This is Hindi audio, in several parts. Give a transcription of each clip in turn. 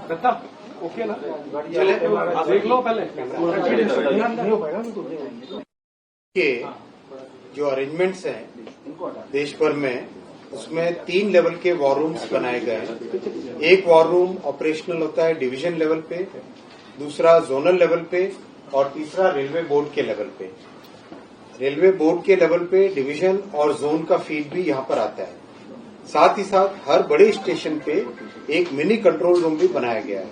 दत्ता ओके ना, चले देख लो पहले के जो अरेंजमेंट्स हैं देश भर में, उसमें 3 लेवल के वॉर रूम्स बनाए गए हैं। एक वॉर रूम ऑपरेशनल होता है डिवीजन लेवल पे, दूसरा जोनल लेवल पे और तीसरा रेलवे बोर्ड के लेवल पे। रेलवे बोर्ड के लेवल पे डिवीजन और जोन का फीड भी यहाँ पर आता है। साथ ही साथ हर बड़े स्टेशन पे एक मिनी कंट्रोल रूम भी बनाया गया है।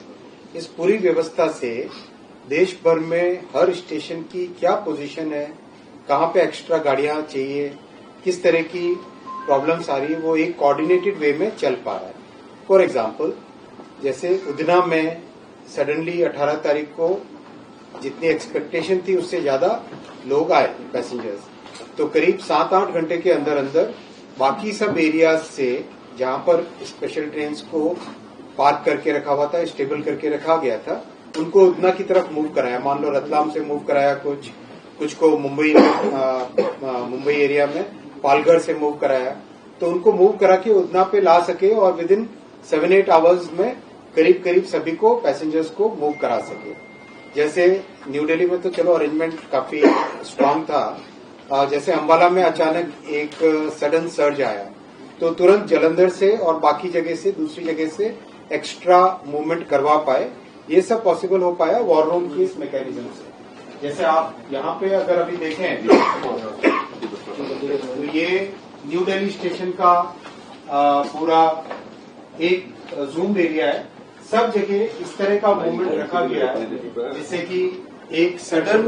इस पूरी व्यवस्था से देश भर में हर स्टेशन की क्या पोजीशन है, कहाँ पे एक्स्ट्रा गाड़ियां चाहिए, किस तरह की प्रॉब्लम्स आ रही है, वो एक कोऑर्डिनेटेड वे में चल पा रहा है। फॉर एग्जाम्पल, जैसे उधना में सडनली 18 तारीख को जितनी एक्सपेक्टेशन थी उससे ज्यादा लोग आए पैसेंजर्स, तो करीब 7-8 घंटे के अंदर अंदर बाकी सब एरियाज से जहां पर स्पेशल ट्रेन को पार्क करके रखा हुआ था, स्टेबल करके रखा गया था, उनको उधना की तरफ मूव कराया। मान लो रतलाम से मूव कराया, कुछ को मुंबई एरिया में पालघर से मूव कराया, तो उनको मूव करा के उधना पे ला सके और विद इन 7-8 आवर्स में करीब करीब सभी को पैसेंजर्स को मूव करा सके। जैसे न्यू दिल्ली में तो चलो अरेंजमेंट काफी स्ट्रांग था, जैसे अंबाला में अचानक एक सडन सर्ज आया तो तुरंत जलंधर से और बाकी जगह से, दूसरी जगह से एक्स्ट्रा मूवमेंट करवा पाए। ये सब पॉसिबल हो पाया वॉर रूम की इस मैकेनिज्म से। जैसे आप यहाँ पे अगर अभी देखें तो ये न्यू दिल्ली स्टेशन का पूरा एक जूम एरिया है। सब जगह इस तरह का मूवमेंट रखा गया है जिससे कि एक सडन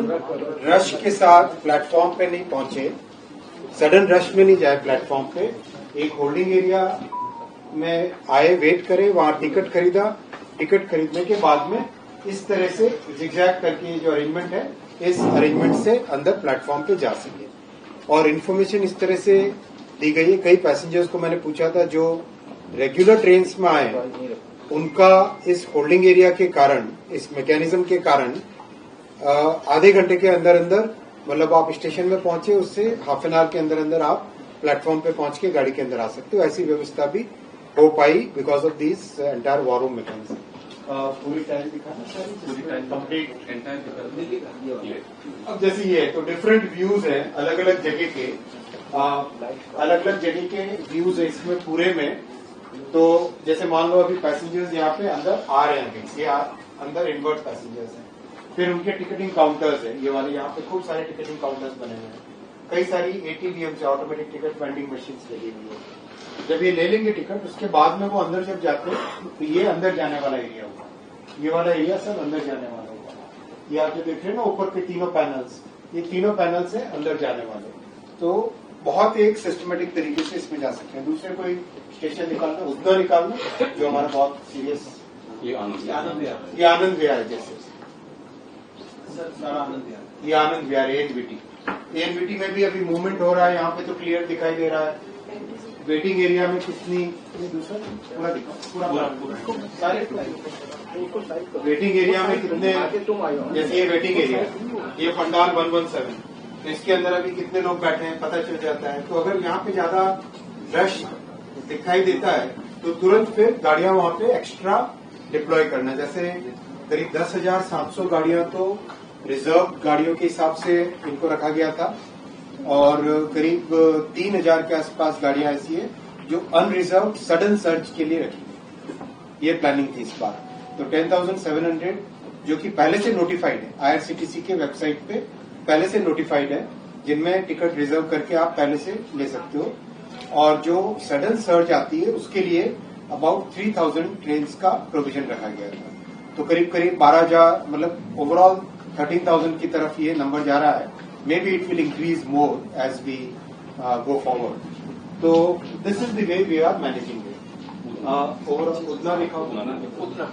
रश के साथ प्लेटफॉर्म पे नहीं पहुंचे, सडन रश में नहीं जाए प्लेटफॉर्म पे, एक होल्डिंग एरिया में आए, वेट करे, वहां टिकट खरीदा, टिकट खरीदने के बाद में इस तरह से जिगजैग करके जो अरेंजमेंट है, इस अरेंजमेंट से अंदर प्लेटफॉर्म पे जा सके। और इन्फॉर्मेशन इस तरह से दी गई है। कई पैसेंजर्स को मैंने पूछा था जो रेगुलर ट्रेन में आए, उनका इस होल्डिंग एरिया के कारण, इस मैकेनिज्म के कारण आधे घंटे के अंदर अंदर, मतलब आप स्टेशन में पहुंचे उससे हाफ एन आवर के अंदर अंदर आप प्लेटफॉर्म पे पहुंच के गाड़ी के अंदर आ सकते हो। ऐसी व्यवस्था भी हो पाई because of this entire war room mechanism. पूरी टाइम दिखाना, पूरी टाइम कंप्लीट एंटायर। अब जैसे ये तो डिफरेंट व्यूज है अलग अलग जगह के, अलग अलग जगह के व्यूज है इसमें पूरे में। तो जैसे मान लो अभी पैसेंजर्स यहाँ पे अंदर आ रहे हैं, ये अंदर इनवर्ट पैसेंजर्स हैं। फिर उनके टिकटिंग काउंटर्स है, ये वाले यहाँ पे खूब सारे टिकटिंग काउंटर्स बने हुए हैं। कई सारी एटीवीएम से ऑटोमेटिक टिकट वेंडिंग मशीन लगी हुई है। जब ये ले लेंगे टिकट, उसके बाद में वो अंदर जब जाते हैं तो ये अंदर जाने वाला एरिया होगा, ये वाला एरिया सब अंदर जाने वाला होगा। ये आप जो देख रहे हैं ना ऊपर के तीनों पैनल्स, ये तीनों पैनल्स है अंदर जाने वाले। तो बहुत एक सिस्टमेटिक तरीके से इसमें जा सकते हैं। दूसरे कोई स्टेशन निकालना, उधना निकालना जो हमारा बहुत सीरियस, ये आनंद विहार है। जैसे ये आनंद विहार एनवीटी में भी अभी मूवमेंट हो रहा है। यहाँ पे तो क्लियर दिखाई दे रहा है। वेटिंग एरिया में कितनी, दूसरा पूरा दिखाओ, सारे वेटिंग एरिया में कितने, जैसे ये वेटिंग एरिया, ये पंडाल 117, तो इसके अंदर अभी कितने लोग बैठे हैं पता चल जाता है। तो अगर यहाँ पे ज्यादा रश दिखाई देता है तो तुरंत फिर गाड़ियां वहां पे एक्स्ट्रा डिप्लॉय करना। जैसे करीब 10,700 गाड़ियां तो रिजर्व गाड़ियों के हिसाब से इनको रखा गया था और करीब 3,000 के आसपास गाड़ियां ऐसी है जो अनरिजर्व सडन सर्च के लिए रखी गई। ये प्लानिंग थी इस बार। तो 10,700 जो कि पहले से नोटिफाइड है, आईआरसीटीसी के वेबसाइट पे पहले से नोटिफाइड है, जिनमें टिकट रिजर्व करके आप पहले से ले सकते हो। और जो सडन सर्च आती है उसके लिए अबाउट 3,000 ट्रेन का प्रोविजन रखा गया था। तो करीब करीब 12,000, मतलब ओवरऑल 13,000 की तरफ ये नंबर जा रहा है। Maybe it will increase more as we go forward. तो this is the way we are managing it. Overall उतना लिखा उतना,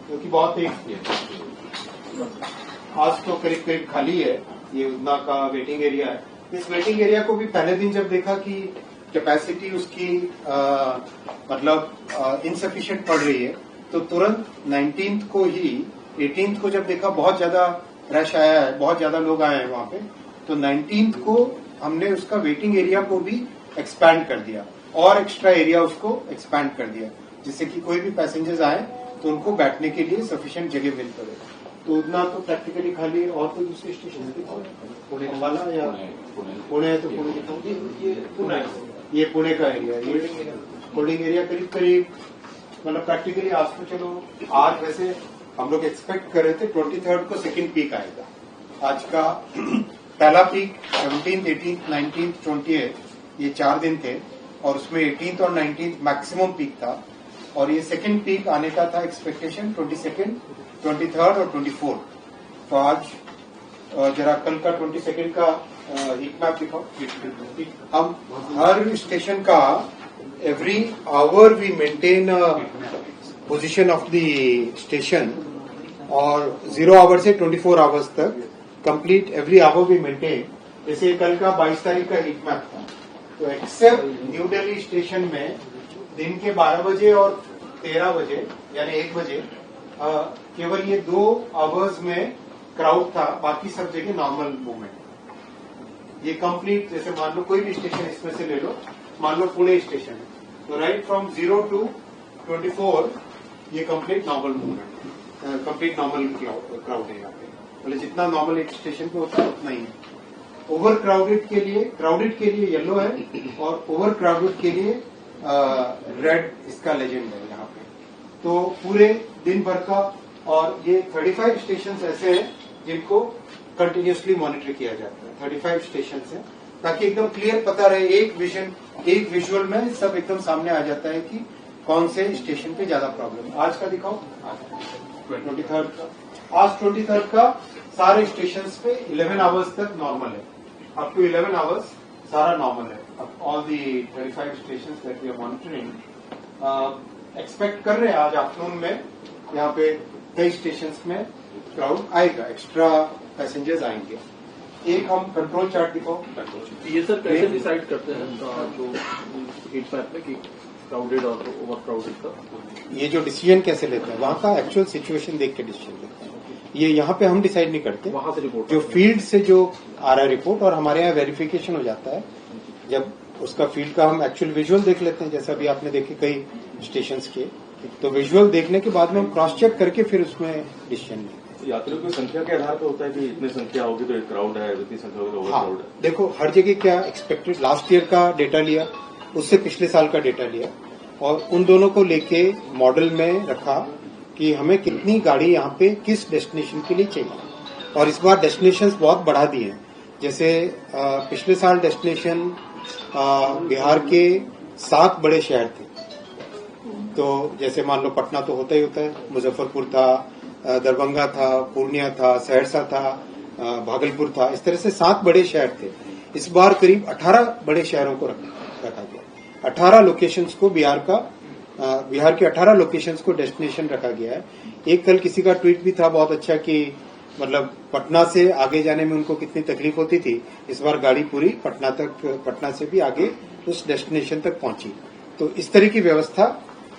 क्योंकि बहुत एक आज तो करीब करीब खाली है, ये उतना का वेटिंग एरिया है। इस वेटिंग एरिया को भी पहले दिन जब देखा कि कैपेसिटी उसकी मतलब इनसफिशिएंट पड़ रही है, तो तुरंत 19th को ही, 18th को जब देखा बहुत ज्यादा रश आया है, बहुत ज्यादा लोग आए हैं वहां पे, तो 19th को हमने उसका वेटिंग एरिया को भी एक्सपैंड कर दिया। और एक्स्ट्रा एरिया उसको एक्सपैंड कर दिया, जिससे कि कोई भी पैसेंजर्स आए तो उनको बैठने के लिए सफिशिएंट जगह मिल पड़े। तो उतना तो प्रैक्टिकली खाली और तो दूसरे स्टेशन दिखाओ, पुणे वाला या पुणे है तो पुणे दिखाओ। ये पुणे का एरिया, ये होल्डिंग एरिया करीब करीब मतलब प्रैक्टिकली आज तो चलो, आज वैसे हम लोग एक्सपेक्ट कर रहे थे 23rd को सेकंड पीक आएगा। आज का पहला peak 17th, 18th, 19th, 20th ये 4 दिन थे और उसमें 18th और 19th मैक्सिमम पीक था और ये सेकंड पीक आने का था एक्सपेक्टेशन 22nd, 23rd और 24th। तो आज जरा कल का 22nd का हीट मैप दिखाओ। हम हर स्टेशन का every hour we maintain position of the station और 0 आवर से 24 आवर्स तक complete every hour we maintain. जैसे कल का 22 तारीख का हीट मैप था, तो एक्सेप्ट न्यू दिल्ली स्टेशन में दिन के 12 बजे और 13 बजे यानी 1 बजे केवल ये 2 आवर्स में क्राउड था, बाकी सब जगह नॉर्मल मूवमेंट। ये कंप्लीट जैसे मान लो कोई भी स्टेशन इसमें से ले लो, मान लो पुणे स्टेशन है, तो राइट फ्रॉम 0 to 24 ये complete normal movement, complete normal crowd है यहाँ पे। मतलब जितना नॉर्मल एक स्टेशन पे होता है उतना ही है। ओवर क्राउडेड के लिए येलो है और ओवर क्राउडेड के लिए रेड इसका लेजेंड है यहाँ पे। तो पूरे दिन भर का और ये 35 स्टेशन ऐसे हैं जिनको कंटिन्यूसली मॉनिटर किया जाता है। 35 स्टेशन है ताकि एकदम क्लियर पता रहे, एक विजुअल में सब एकदम सामने आ जाता है कि कौन से स्टेशन पे ज्यादा प्रॉब्लम है। आज का दिखाओ 23rd का। आज 23rd का सारे स्टेशन पे 11 आवर्स तक नॉर्मल है, अप टू 11 आवर्स सारा नॉर्मल है। अब all the 35 station that we are monitoring expect कर रहे हैं आज आफ्टरनून में यहाँ पे कई स्टेशन में क्राउड आएगा, एक्स्ट्रा पैसेंजर्स आएंगे। एक हम कंट्रोल चार्ट दिखाओ। ये सर कैसे डिसाइड करते हैं जो हीट मैप में कि क्राउडेड और ओवर क्राउडेड का? ये जो डिसीजन कैसे लेते हैं वहाँ का एक्चुअल सिचुएशन देख के डिसीजन लेते हैं। ये यहाँ पे हम डिसाइड नहीं करते, वहां से रिपोर्ट जो फील्ड से जो आ रहा है रिपोर्ट और हमारे यहाँ वेरिफिकेशन हो जाता है। जब उसका फील्ड का हम एक्चुअल विजुअल देख लेते हैं, जैसा अभी आपने देखे कई स्टेशन के, तो विजुअल देखने के बाद में हम क्रॉस चेक करके फिर उसमें डिसीजन लेते हैं। यात्रियों की संख्या के आधार पर होता है कि इतनी संख्या होगी तो क्राउड है, इतनी संख्या होगी तो ओवर क्राउड है। देखो हर जगह क्या एक्सपेक्टेड, लास्ट ईयर का डेटा लिया, उससे पिछले साल का डेटा लिया और उन दोनों को लेके मॉडल में रखा कि हमें कितनी गाड़ी यहाँ पे किस डेस्टिनेशन के लिए चाहिए। और इस बार डेस्टिनेशंस बहुत बढ़ा दिए हैं। जैसे पिछले साल डेस्टिनेशन बिहार के 7 बड़े शहर थे, तो जैसे मान लो पटना तो होता ही होता है, मुजफ्फरपुर था, दरभंगा था, पूर्णिया था, सहरसा था, भागलपुर था, इस तरह से 7 बड़े शहर थे। इस बार करीब 18 बड़े शहरों को रखा गया। 18 लोकेशंस को बिहार के 18 लोकेशंस को डेस्टिनेशन रखा गया है। एक कल किसी का ट्वीट भी था बहुत अच्छा कि मतलब पटना से आगे जाने में उनको कितनी तकलीफ होती थी, इस बार गाड़ी पूरी पटना से भी आगे उस डेस्टिनेशन तक पहुंची। तो इस तरह की व्यवस्था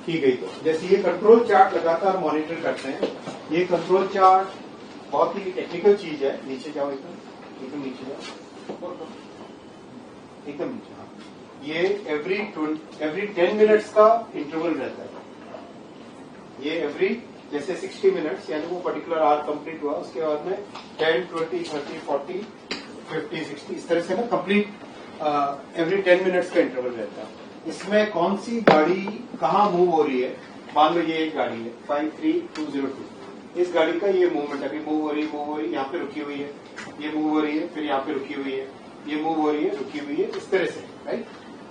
की गई। तो जैसे ये कंट्रोल चार्ट लगातार मॉनिटर करते हैं। ये कंट्रोल चार्ट बहुत ही टेक्निकल चीज है। नीचे जाओ, एकदम नीचे जाओ, एकदम नीचे। ये एवरी 10 मिनट्स का इंटरवल रहता है। ये एवरी जैसे 60 मिनट्स यानी वो पर्टिकुलर आवर कंप्लीट हुआ, उसके बाद में 10, 20, 30, 40, 50, 60 इस तरह से ना कंप्लीट एवरी 10 मिनट्स का इंटरवल रहता है। इसमें कौन सी गाड़ी कहाँ मूव हो रही है, मान लो ये एक गाड़ी है 53202, इस गाड़ी का ये मूवमेंट अभी मूव हो रही है, यहाँ पे रुकी हुई है, ये मूव हो रही है, फिर यहाँ पे रुकी हुई है, ये मूव हो रही है, रुकी हुई है, इस तरह से, राइट।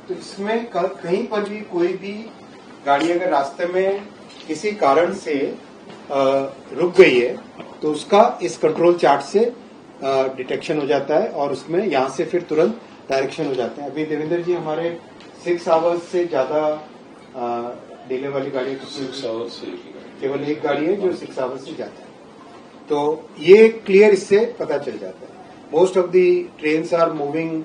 तो इसमें कहीं पर भी कोई भी गाड़ी अगर रास्ते में किसी कारण से रुक गई है तो उसका इस कंट्रोल चार्ट से डिटेक्शन हो जाता है और उसमें यहाँ से फिर तुरंत डायरेक्शन हो जाते हैं। अभी देवेंद्र जी हमारे 6 आवर्स से ज्यादा डिले वाली गाड़ी 6 आवर्स से केवल एक गाड़ी है जो 6 आवर्स से ज्यादा है। तो ये क्लियर इससे पता चल जाता है। Most of the trains are moving,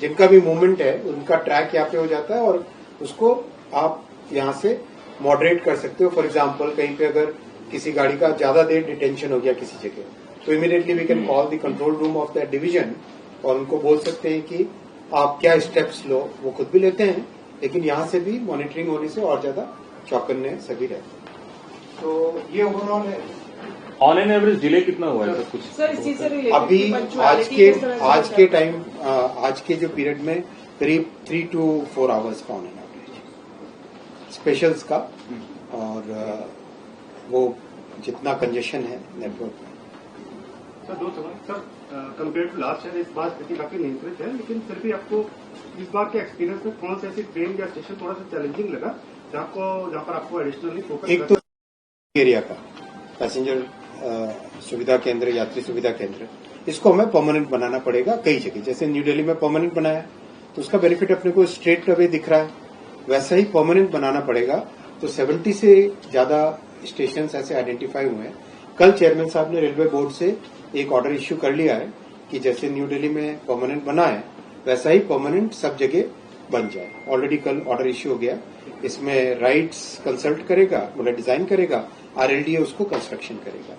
जिनका भी मूवमेंट है उनका ट्रैक यहाँ पे हो जाता है और उसको आप यहाँ से मॉडरेट कर सकते हो। फॉर एग्जाम्पल कहीं पे अगर किसी गाड़ी का ज्यादा देर डिटेंशन हो गया किसी जगह, तो immediately we can call the control room of that division और उनको बोल सकते हैं कि आप क्या स्टेप्स लो वो खुद भी लेते हैं, लेकिन यहाँ से भी मॉनिटरिंग होने से और ज्यादा चौकन्ने सभी रहते हैं। तो ये ओवरऑल है। ऑन एन एवरेज डिले कितना हुआ है सर कुछ? सर इसी से रिलेटेड अभी आज के जो पीरियड में करीब 3 to 4 आवर्स का ऑन एन एवरेज स्पेशल्स का, और वो जितना कंजेशन है नेटवर्क में। सर दो सवाल sir, compare to last year इस बार स्थिति काफी नियंत्रित है, लेकिन फिर भी आपको इस बार के एक्सपीरियंस में कौन सा ऐसी ट्रेन या स्टेशन थोड़ा सा चैलेंजिंग लगा जहाँ पर आपको एडिशनली फोकस? एक तो एरिया का पैसेंजर सुविधा केंद्र, यात्री सुविधा केंद्र, इसको हमें परमानेंट बनाना पड़ेगा कई जगह। जैसे न्यू दिल्ली में परमानेंट बनाया तो उसका बेनिफिट अपने को स्ट्रेट अवे दिख रहा है, वैसा ही परमानेंट बनाना पड़ेगा। तो 70 से ज्यादा स्टेशन ऐसे आइडेंटिफाई हुए हैं। कल चेयरमैन साहब ने रेलवे बोर्ड से एक ऑर्डर इश्यू कर लिया है कि जैसे न्यू दिल्ली में परमानेंट बना है वैसा ही परमानेंट सब जगह बन जाए। ऑलरेडी कल ऑर्डर इश्यू हो गया। इसमें राइट्स कंसल्ट करेगा, मतलब डिजाइन करेगा, RLDA उसको कंस्ट्रक्शन करेगा।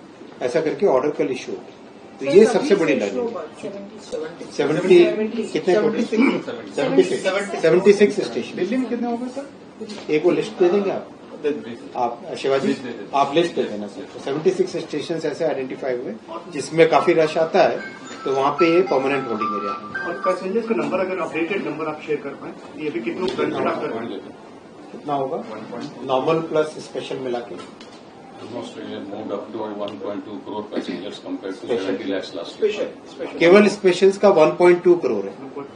ऐसा करके ऑर्डर कल इश्यू होगा। तो ये सबसे बड़ी लर्निंग है। 70 कितने? 76 स्टेशन। दिल्ली में कितने हो गए सर? एक वो लिस्ट दे देंगे आप शिवाजी, आप लिस्ट दे देना सर। 76 स्टेशन ऐसे आइडेंटिफाई हुए जिसमें काफी रश आता है, तो वहाँ पे ये परमानेंट होल्डिंग एरिया है। और पैसेंजर्स का नंबर अगर अपडेटेड नंबर आप शेयर कर पाए, ये भी कितने बेनिफिट आप कर रहे हैं? कितना होगा नॉर्मल प्लस स्पेशल मिला के? Almost moved up to 1.2 crore passengers compared to 70 lakhs last year. केवल स्पेशल्स का 1.2 करोड़ है। Normal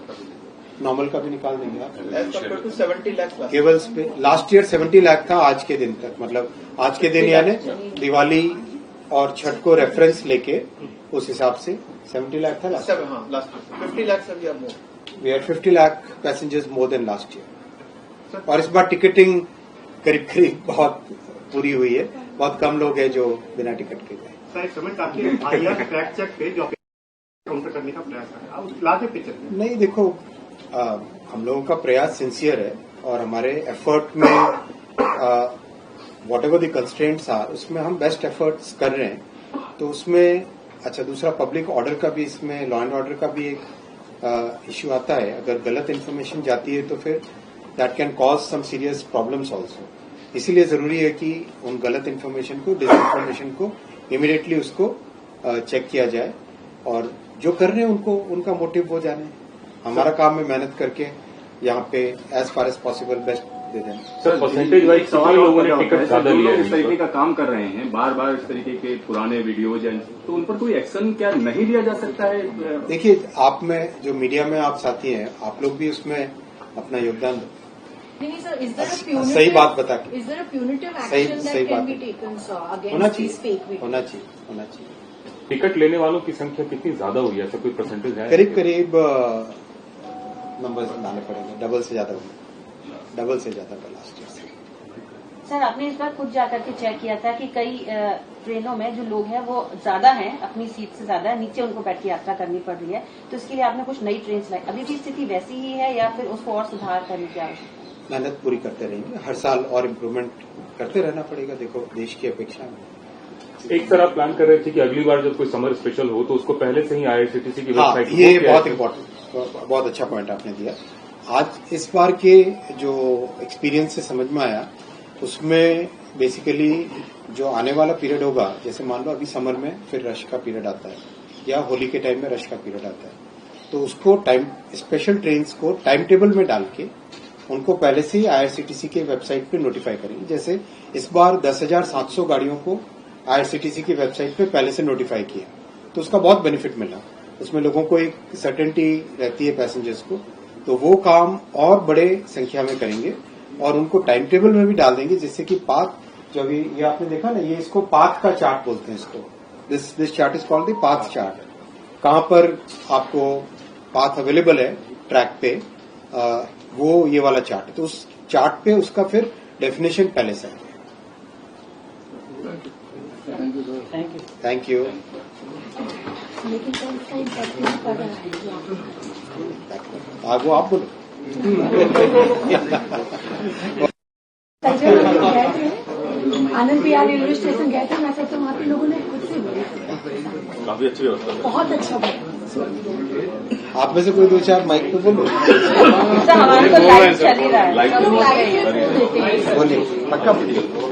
का भी नॉर्मल का भी निकाल देंगे आप। As compared to 70 lakhs last केवल लास्ट ईयर 70 लाख था आज के दिन तक, मतलब आज के दिन यानी दिवाली और छठ को रेफरेंस लेके उस हिसाब से 70 लाख था लास्ट। हाँ last 50 lakhs we are more. We are 50 lakh passengers more than last year. और इस बार टिकटिंग करीब बहुत पूरी हुई है, बहुत कम लोग हैं जो बिना टिकट के गए। सर एक समय ताकि IR फैक्ट चेक पे जो काउंटर करने का प्रयास है, आप लार्जर पिक्चर में नहीं देखो, हम लोगों का प्रयास सिंसियर है और हमारे एफर्ट में whatever the constraints are उसमें हम बेस्ट एफर्ट्स कर रहे हैं। तो उसमें अच्छा दूसरा पब्लिक ऑर्डर का भी, इसमें लॉ एंड ऑर्डर का भी एक इश्यू आता है। अगर गलत इन्फॉर्मेशन जाती है तो फिर that can cause some serious problems also. इसीलिए जरूरी है कि उन गलत इन्फॉर्मेशन को, डिसइन्फॉर्मेशन को इमीडिएटली उसको चेक किया जाए, और जो कर रहे हैं उनको उनका मोटिव वो जाने। हमारा काम है मेहनत करके यहाँ पे as far as possible best दे देना। सर परसेंटेज वाइज सवाल लोगों ने टिकट ज्यादा लिया है। इस तरीके का काम कर रहे हैं बार बार, इस तरीके के पुराने वीडियोज, तो उन पर कोई एक्शन क्या नहीं लिया जा सकता है? देखिए, आप में जो मीडिया में आप साथी हैं, आप लोग भी उसमें अपना योगदान दो। नहीं सर, इज देयर सही बात बता के, इज देयर अ प्यूनिटिव सही एक्शन सही दैट कैन बात बी है। टेकन होना अगेंस्ट दिस फेक चाहिए, होना चाहिए, होना चाहिए। टिकट लेने वालों की संख्या कितनी ज्यादा हुई है, ऐसा कोई परसेंटेज है? करीब करीब नंबर्स लाने पड़ेंगे, डबल से ज्यादा का लास्ट ईयर से। सर आपने इस बार खुद जाकर के चेक किया था कि कई ट्रेनों में जो लोग हैं वो ज्यादा हैं, अपनी सीट से ज्यादा नीचे उनको बैठ के यात्रा करनी पड़ रही है, तो इसके लिए आपने कुछ नई ट्रेन चलाई। अभी भी स्थिति वैसी ही है या फिर उसको और सुधार करने की आवश्यकता? मेहनत पूरी करते रहेंगे, हर साल और इम्प्रूवमेंट करते रहना पड़ेगा। देखो देश की अपेक्षा है। एक सर आप प्लान कर रहे थे कि अगली बार जब कोई समर स्पेशल हो तो उसको पहले से ही IRCTC की हाँ, वेबसाइट। ये बहुत इम्पोर्टेंट, बहुत अच्छा पॉइंट आपने दिया। आज इस बार के जो एक्सपीरियंस से समझ में आया, उसमें बेसिकली जो आने वाला पीरियड होगा, जैसे मान लो अभी समर में फिर रश का पीरियड आता है या होली के टाइम में रश का पीरियड आता है, तो उसको स्पेशल ट्रेन को टाइम टेबल में डाल के उनको पहले से ही IRCTC के वेबसाइट पे नोटिफाई करेंगे। जैसे इस बार 10,700 गाड़ियों को IRCTC की वेबसाइट पे पहले से नोटिफाई किया, तो उसका बहुत बेनिफिट मिला। उसमें लोगों को एक सर्टेनिटी रहती है पैसेंजर्स को, तो वो काम और बड़े संख्या में करेंगे और उनको टाइम टेबल में भी डाल देंगे, जिससे कि पाथ जो अभी ये आपने देखा ना, ये इसको पाथ का चार्ट बोलते हैं इसको। This chart is called the path chart. कहां पर आपको पाथ अवेलेबल है ट्रैक पे, वो ये वाला चार्ट है। तो उस चार्ट पे उसका फिर डेफिनेशन पहले से है। Thank you. लेकिन कौन सा इम्पैक्ट पड़ रहा है? वो आप बोलो। आनंद विहार रेलवे स्टेशन गए थे, मैं सोचता वहाँ पे लोगों ने खुद से बोला काफी अच्छी व्यवस्था, बहुत अच्छा बोला। आप में से कोई 2-4 माइक पे बोलो। सर हमारा तो लाइव चल ही रहा है। बोलिए, पक्का बोलिए।